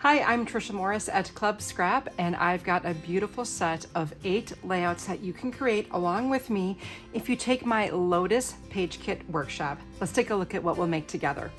Hi, I'm Tricia Morris at Club Scrap, and I've got a beautiful set of 8 layouts that you can create along with me if you take my Lotus Page Kit workshop. Let's take a look at what we'll make together.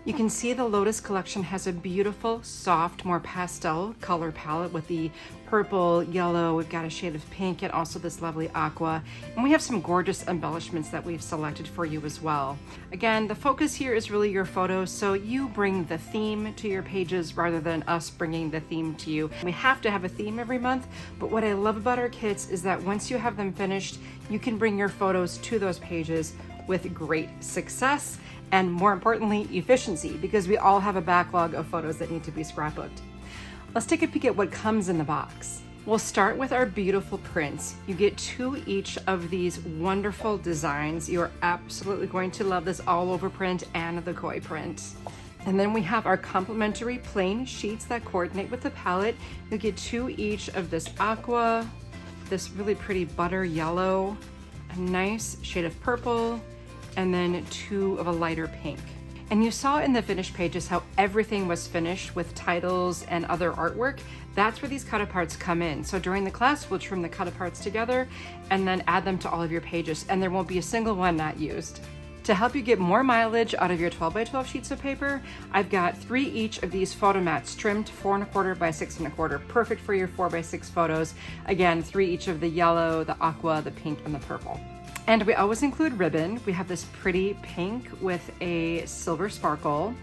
You can see the Lotus collection has a beautiful, soft, more pastel color palette with the purple, yellow, we've got a shade of pink, and also this lovely aqua. And we have some gorgeous embellishments that we've selected for you as well. Again, the focus here is really your photos, so you bring the theme to your pages rather than us bringing the theme to you. We have to have a theme every month, but what I love about our kits is that once you have them finished, you can bring your photos to those pages with great success and, more importantly, efficiency, because we all have a backlog of photos that need to be scrapbooked. Let's take a peek at what comes in the box. We'll start with our beautiful prints. You get 2 each of these wonderful designs. You're absolutely going to love this all over print and the koi print. And then we have our complimentary plain sheets that coordinate with the palette. You'll get 2 each of this aqua, this really pretty butter yellow, a nice shade of purple, and then 2 of a lighter pink. And you saw in the finished pages how everything was finished with titles and other artwork. That's where these cut-aparts come in. So during the class, we'll trim the cut-aparts together and then add them to all of your pages, and there won't be a single one not used. To help you get more mileage out of your 12 by 12 sheets of paper, I've got 3 each of these photo mats trimmed 4 1/4 by 6 1/4, perfect for your 4 by 6 photos. Again, 3 each of the yellow, the aqua, the pink, and the purple. And we always include ribbon. We have this pretty pink with a silver sparkle.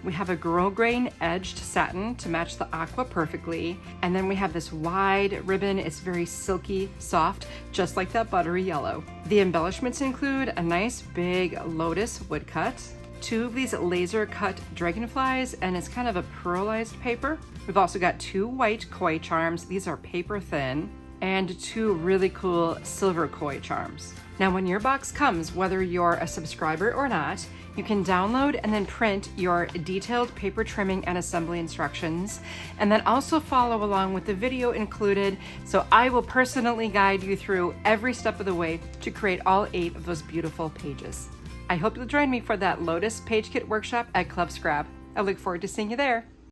We have a girl grain edged satin to match the aqua perfectly. And then we have this wide ribbon. It's very silky, soft, just like that buttery yellow. The embellishments include a nice big lotus woodcut, 2 of these laser cut dragonflies, and it's kind of a pearlized paper. We've also got 2 white koi charms. These are paper thin, and 2 really cool silver koi charms. Now, when your box comes, whether you're a subscriber or not, you can download and then print your detailed paper trimming and assembly instructions, and then also follow along with the video included, so I will personally guide you through every step of the way to create all 8 of those beautiful pages. I hope you'll join me for that Lotus Page Kit workshop at Club Scrap. I look forward to seeing you there.